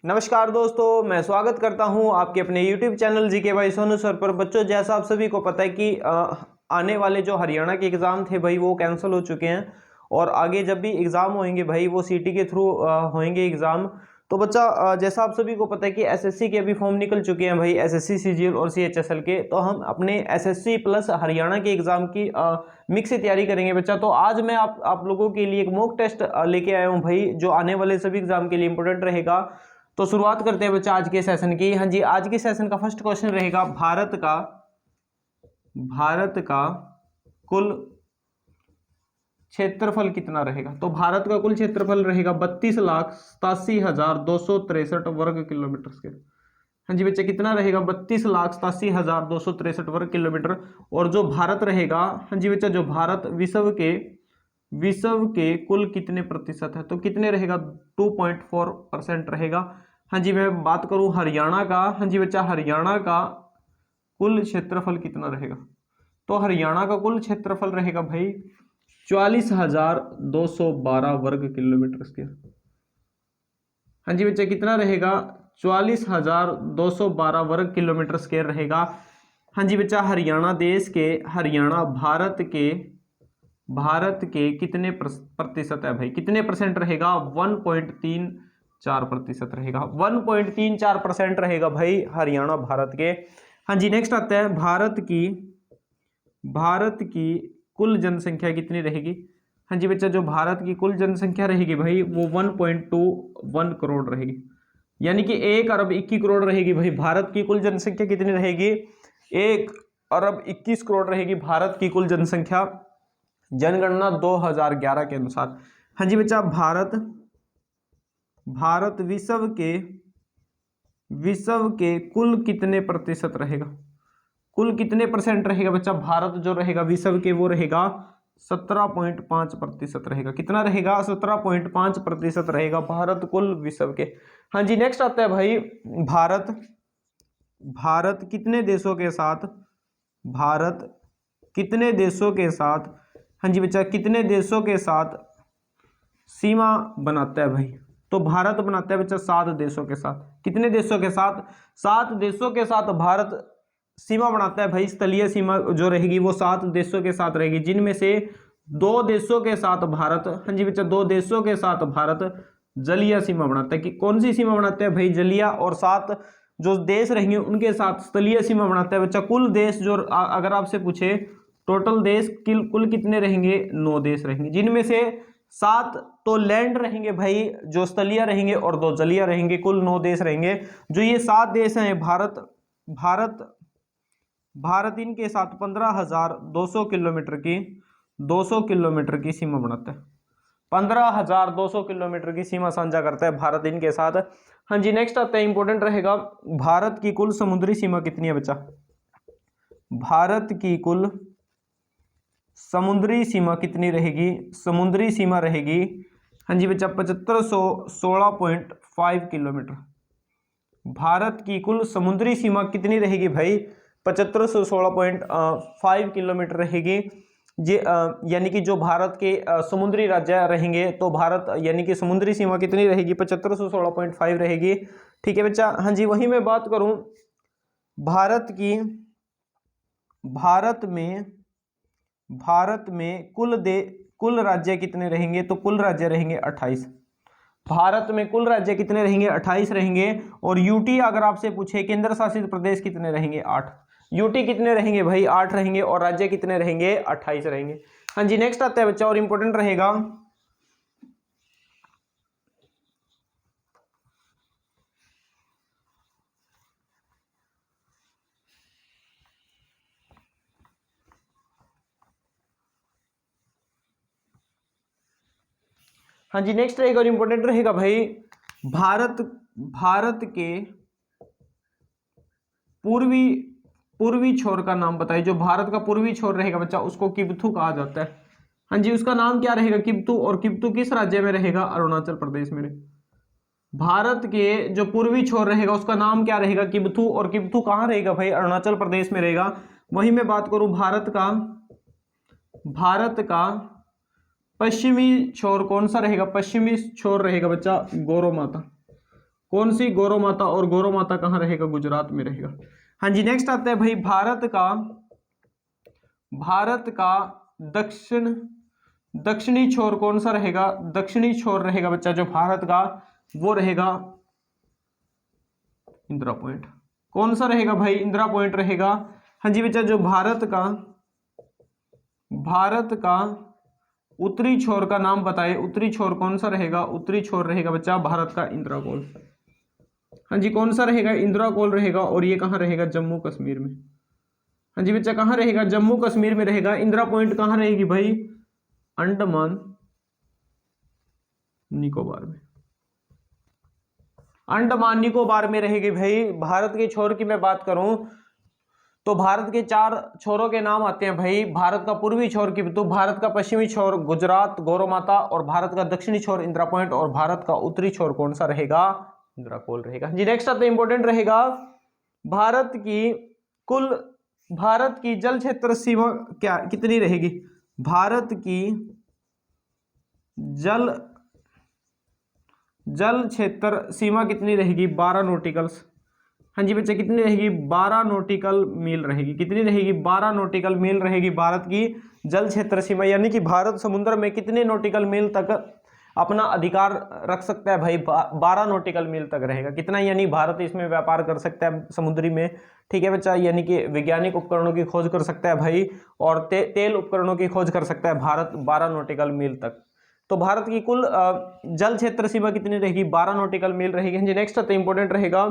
नमस्कार दोस्तों, मैं स्वागत करता हूं आपके अपने YouTube चैनल जीके भाई सोनू सर पर। बच्चों, जैसा आप सभी को पता है कि आने वाले जो हरियाणा के एग्ज़ाम थे भाई वो कैंसिल हो चुके हैं और आगे जब भी एग्ज़ाम होंगे भाई वो सीटी के थ्रू होंगे एग्ज़ाम। तो बच्चा जैसा आप सभी को पता है कि एसएससी के अभी फॉर्म निकल चुके हैं भाई, एसएससी सीजीएल और सीएचएसएल के। तो हम अपने एसएससी प्लस हरियाणा के एग्ज़ाम की मिक्स से तैयारी करेंगे बच्चा। तो आज मैं आप लोगों के लिए एक मॉक टेस्ट लेके आया हूँ भाई, जो आने वाले सभी एग्ज़ाम के लिए इंपॉर्टेंट रहेगा। तो शुरुआत करते हैं बच्चा आज के सेशन की। हाँ जी, आज के सेशन का फर्स्ट क्वेश्चन रहेगा भारत का कुल क्षेत्रफल कितना रहेगा। तो भारत का कुल क्षेत्रफल रहेगा 32,87,263 वर्ग किलोमीटर के। हाँ जी बच्चा, कितना रहेगा 32,87,263 वर्ग किलोमीटर। और जो भारत रहेगा, हाँ जी बच्चा, जो भारत विश्व के कुल कितने प्रतिशत है, तो कितने रहेगा 2.4% रहेगा। हाँ जी, मैं बात करूं हरियाणा का, हाँ जी बच्चा, हरियाणा का कुल क्षेत्रफल कितना रहेगा। तो हरियाणा का कुल क्षेत्रफल रहेगा भाई 44,212 वर्ग किलोमीटर स्क्वायर। हाँ जी बच्चा, कितना रहेगा 44,212 वर्ग किलोमीटर स्क्वायर रहेगा। हाँ जी बच्चा, भारत के कितने प्रतिशत है भाई, कितने परसेंट रहेगा 1.34% रहेगा। 1.34% रहेगा भाई हरियाणा भारत के। हाँ जी, नेक्स्ट आता है भारत की कुल जनसंख्या कितनी रहेगी। हाँ जी बच्चा, जो भारत की कुल जनसंख्या रहेगी भाई वो 1.21 करोड़ रहेगी, यानी कि 1 अरब 21 करोड़ रहेगी भाई। भारत की कुल जनसंख्या कितनी रहेगी 1 अरब 21 करोड़ रहेगी भारत की कुल जनसंख्या, जनगणना 2011 के अनुसार। हाँ जी बच्चा, भारत विश्व के कुल कितने प्रतिशत रहेगा, कुल कितने परसेंट रहेगा बच्चा। भारत जो रहेगा विश्व के वो रहेगा 17.5% रहेगा। कितना रहेगा 17.5% रहेगा भारत कुल विश्व के। हाँ जी, नेक्स्ट आता है भाई भारत कितने देशों के साथ, भारत कितने देशों के साथ, हाँ जी बच्चा, कितने देशों के साथ सीमा बनाता है भाई। तो भारत बनाता है बच्चा 7 देशों के साथ। कितने देशों के साथ, 7 देशों के साथ भारत सीमा बनाता है भाई। स्थलीय सीमा जो रहेगी वो 7 देशों के साथ रहेगी, जिनमें से 2 देशों के साथ भारत, हाँ जी बच्चा, 2 देशों के साथ भारत जलीय सीमा बनाता है। कि कौन सी सीमा बनाता है भाई, जलीय, और 7 जो देश रहेंगे उनके साथ स्थलीय सीमा बनाता है बच्चा। कुल देश जो अगर आपसे पूछे टोटल देश कुल कितने रहेंगे 9 देश रहेंगे, जिनमें से 7 तो लैंड रहेंगे भाई जो स्थलीय रहेंगे और 2 जलीय रहेंगे, कुल 9 देश रहेंगे। जो ये 7 देश हैं भारत इनके साथ 200 किलोमीटर की सीमा बनाता है। 15,200 किलोमीटर की सीमा साझा करता है भारत इनके साथ। हाँ जी, नेक्स्ट आता है, इंपॉर्टेंट रहेगा, भारत की कुल समुद्री सीमा कितनी है बच्चा। भारत की कुल समुद्री सीमा कितनी रहेगी, समुद्री सीमा रहेगी, हाँ जी बच्चा, 7516.5 किलोमीटर। भारत की कुल समुद्री सीमा कितनी रहेगी भाई 7516.5 किलोमीटर रहेगी। यानी कि जो भारत के समुद्री राज्य रहेंगे तो भारत यानी कि समुद्री सीमा कितनी रहेगी 7516.5 रहेगी। ठीक है बच्चा। हाँ जी, वही मैं बात करूं भारत में कुल राज्य कितने रहेंगे, तो कुल राज्य रहेंगे 28। भारत में कुल राज्य कितने रहेंगे 28 रहेंगे। और यूटी अगर आपसे पूछे केंद्र शासित प्रदेश कितने रहेंगे 8। यूटी कितने रहेंगे भाई 8 रहेंगे और राज्य कितने रहेंगे 28 रहेंगे। हाँ जी, नेक्स्ट आता है बच्चा और इंपॉर्टेंट रहेगा, हाँ जी नेक्स्ट रहेगा और इंपॉर्टेंट रहेगा भाई भारत के पूर्वी छोर का नाम बताइए। जो भारत का पूर्वी छोर रहेगा बच्चा उसको किब्थू कहा जाता है। हाँ जी, उसका नाम क्या रहेगा किब्थू। और किब्थू किस राज्य में रहेगा, अरुणाचल प्रदेश में। भारत के जो पूर्वी छोर रहेगा उसका नाम क्या रहेगा किब्थू। और किब्थू कहाँ रहेगा भाई, अरुणाचल प्रदेश में रहेगा। वहीं मैं बात करूं भारत का पश्चिमी छोर कौन सा रहेगा, पश्चिमी छोर रहेगा बच्चा गौरव माता। कौन सी गौरव माता, और गौरव माता कहाँ रहेगा, गुजरात में रहेगा। हाँ जी नेक्स्ट आता है भाई, भारत का दक्षिणी छोर कौन सा रहेगा, दक्षिणी छोर रहेगा बच्चा जो भारत का, वो रहेगा इंदिरा पॉइंट। कौन सा रहेगा भाई, इंदिरा पॉइंट रहेगा। हाँ जी बच्चा जो भारत का उत्तरी छोर का नाम बताए, उत्तरी छोर कौन सा रहेगा, उत्तरी छोर रहेगा बच्चा भारत का इंदिरा कोल। हाँ जी कौन सा रहेगा, इंदिरा कोल रहेगा, और ये कहाँ रहेगा, जम्मू कश्मीर में। हाँ जी बच्चा कहाँ रहेगा, जम्मू कश्मीर में रहेगा। इंदिरा पॉइंट कहाँ रहेगी भाई, अंडमान निकोबार में, अंडमान निकोबार में रहेगी भाई। भारत के छोर की मैं बात करूं तो भारत के 4 छोरों के नाम आते हैं भाई। भारत का पूर्वी छोर की तो भारत का पश्चिमी छोर गुजरात गौरव माता, और भारत का दक्षिणी छोर इंदिरा पॉइंट, और भारत का उत्तरी छोर कौन सा रहेगा, इंदिरा कोल रहेगा। जी नेक्स्ट आता है इंपॉर्टेंट रहेगा, भारत की जल क्षेत्र सीमा क्या कितनी रहेगी, भारत की जल क्षेत्र सीमा कितनी रहेगी, 12 नॉटिकल्स। हाँ जी बच्चे कितनी रहेगी, 12 नॉटिकल मील रहेगी। कितनी रहेगी, 12 नॉटिकल मील रहेगी भारत की जल क्षेत्र सीमा, यानी कि भारत समुद्र में कितने नॉटिकल मील तक अपना अधिकार रख सकता है भाई, 12 नॉटिकल मील तक रहेगा। कितना, यानी भारत इसमें व्यापार कर सकता है समुद्री में, ठीक है बच्चा, यानी कि वैज्ञानिक उपकरणों की खोज कर सकता है भाई, और तेल उपकरणों की खोज कर सकता है भारत 12 नॉटिकल मील तक। तो भारत की कुल जल क्षेत्र सीमा कितनी रहेगी, 12 नॉटिकल मील रहेगी। हाँ जी नेक्स्ट तो इंपॉर्टेंट रहेगा,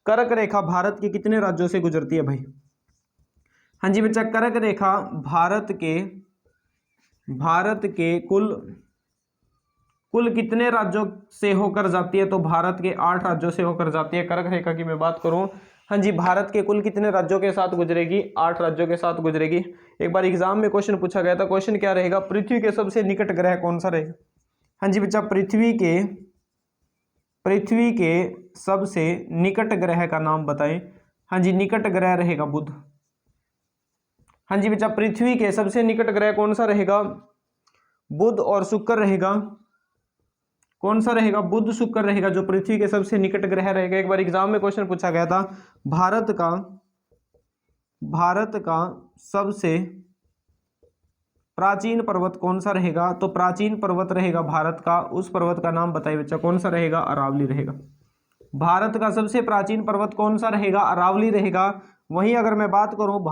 कर्क रेखा भारत के कितने राज्यों से गुजरती है भाई। हाँ जी बच्चा कर्क रेखा भारत के कुल कितने राज्यों से होकर जाती है, तो भारत के 8 राज्यों से होकर जाती है। कर्क रेखा की मैं बात करूं, हाँ जी भारत के कुल कितने राज्यों के साथ गुजरेगी, 8 राज्यों के साथ गुजरेगी। एक बार एग्जाम में क्वेश्चन पूछा गया था, क्वेश्चन क्या रहेगा, पृथ्वी के सबसे निकट ग्रह कौन सा रहेगा। हाँ जी बच्चा पृथ्वी के सबसे निकट ग्रह का नाम बताएं। हाँ जी निकट ग्रह रहेगा बुध। हाँ जी बच्चा पृथ्वी के सबसे निकट ग्रह कौन सा रहेगा, बुध और शुक्र रहेगा। कौन सा रहेगा, बुध शुक्र रहेगा जो पृथ्वी के सबसे निकट ग्रह रहेगा। एक बार एग्जाम में क्वेश्चन पूछा गया था, भारत का सबसे प्राचीन पर्वत कौन सा रहेगा, तो प्राचीन पर्वत रहेगा भारत का, उस पर्वत का नाम बताइए बच्चा, कौन सा रहेगा, अरावली रहेगा। भारत का सबसे प्राचीन पर्वत कौन सा रहेगा, अरावली रहेगा। वहीं अगर मैं बात करूं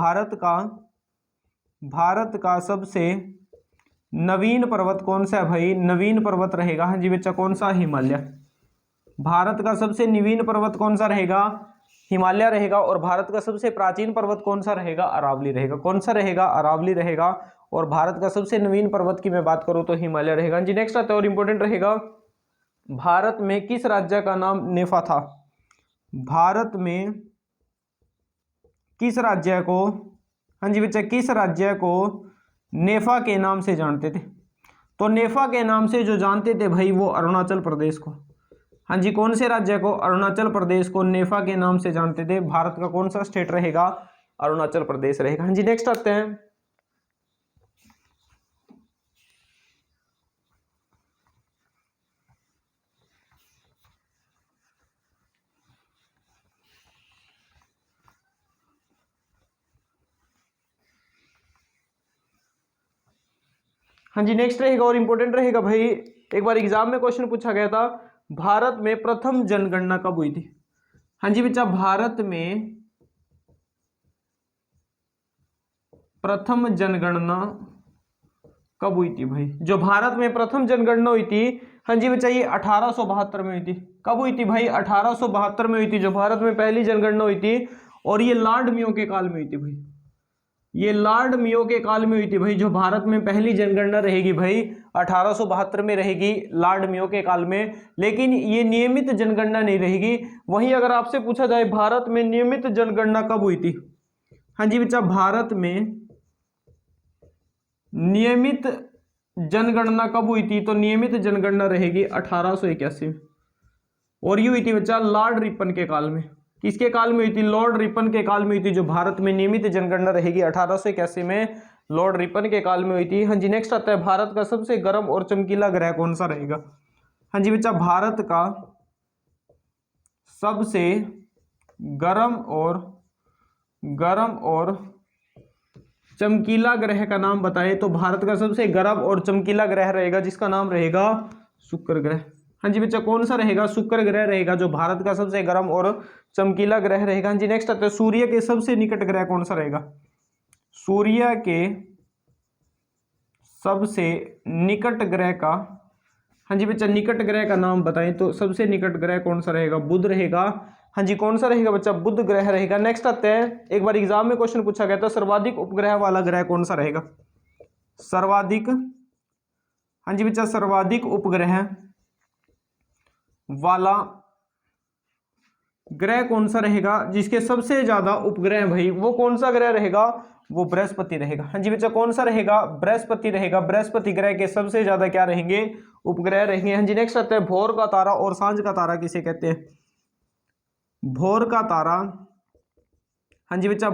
भारत का सबसे नवीन पर्वत कौन सा है भाई, नवीन पर्वत रहेगा। हाँ जी बच्चा कौन सा, हिमालय। भारत का सबसे नवीन पर्वत कौन सा रहेगा, हिमालय रहेगा। और भारत का सबसे प्राचीन पर्वत कौन सा रहेगा, अरावली रहेगा। कौन सा रहेगा, अरावली रहेगा। और भारत का सबसे नवीन पर्वत की मैं बात करूं तो हिमालय रहेगा। जी नेक्स्ट आता है और इंपॉर्टेंट रहेगा, भारत में किस राज्य का नाम नेफा था। भारत में किस राज्य को, हाँ जी बच्चा किस राज्य को नेफा के नाम से जानते थे, तो नेफा के नाम से जो जानते थे भाई वो अरुणाचल प्रदेश को। हाँ जी कौन से राज्य को, अरुणाचल प्रदेश को नेफा के नाम से जानते थे। भारत का कौन सा स्टेट रहेगा, अरुणाचल प्रदेश रहेगा। हाँ जी नेक्स्ट आते हैं, हाँ जी नेक्स्ट रहेगा और इंपॉर्टेंट रहेगा भाई, एक बार एग्जाम में क्वेश्चन पूछा गया था, भारत में प्रथम जनगणना कब हुई थी। हाँ जी बच्चा भारत में प्रथम जनगणना कब हुई थी भाई, जो भारत में प्रथम जनगणना हुई थी, हाँ जी बच्चा ये 1872 में हुई थी। कब हुई थी भाई, 1872 में हुई थी जो भारत में पहली जनगणना हुई थी। और ये लॉर्ड मेयो के काल में हुई थी भाई, ये लॉर्ड मेयो के काल में हुई थी भाई। जो भारत में पहली जनगणना रहेगी भाई 1872 में रहेगी, लॉर्ड मेयो के काल में। लेकिन ये नियमित जनगणना नहीं रहेगी। वहीं अगर आपसे पूछा जाए भारत में नियमित जनगणना कब हुई थी, हाँ जी बच्चा भारत में नियमित जनगणना कब हुई थी, तो नियमित जनगणना रहेगी 1881 में। और ये हुई थी बच्चा लॉर्ड रिपन के काल में। किसके काल में हुई थी, लॉर्ड रिपन के काल में हुई थी। जो भारत में नियमित जनगणना रहेगी 1881 में लॉर्ड रिपन के काल में हुई थी। हाँ जी नेक्स्ट आता है, भारत का सबसे गर्म और चमकीला ग्रह कौन सा रहेगा। हाँ जी बच्चा भारत का सबसे गर्म और चमकीला ग्रह का नाम बताएं। तो भारत का सबसे गर्म और चमकीला ग्रह रहेगा जिसका नाम रहेगा शुक्र ग्रह। हाँ जी बच्चा, कौन सा रहेगा? शुक्र ग्रह रहेगा जो भारत का सबसे गर्म और चमकीला ग्रह रहेगा। हाँ जी, नेक्स्ट आता है सूर्य के सबसे निकट ग्रह कौन सा रहेगा? सूर्य के सबसे निकट ग्रह का, हाँ जी बच्चा, निकट ग्रह का नाम बताएं। तो सबसे निकट ग्रह कौन सा रहेगा? बुध रहेगा। हाँ जी, कौन सा रहेगा बच्चा? बुध ग्रह रहेगा। नेक्स्ट आते हैं, एक बार एग्जाम में क्वेश्चन पूछा गया था, सर्वाधिक उपग्रह वाला ग्रह कौन सा रहेगा? सर्वाधिक, हाँ जी बच्चा, सर्वाधिक उपग्रह वाला ग्रह कौन सा रहेगा? जिसके सबसे ज्यादा उपग्रह भाई, वो कौन सा ग्रह रहेगा? वो बृहस्पति रहेगा। हाँ जी बच्चा, कौन सा रहेगा? बृहस्पति रहेगा। बृहस्पति ग्रह के सबसे ज्यादा क्या रहेंगे? उपग्रह रहेंगे। हाँ जी, नेक्स्ट आता है भोर का तारा और सांझ का तारा किसे कहते हैं? भोर का तारा, हाँ जी बच्चा,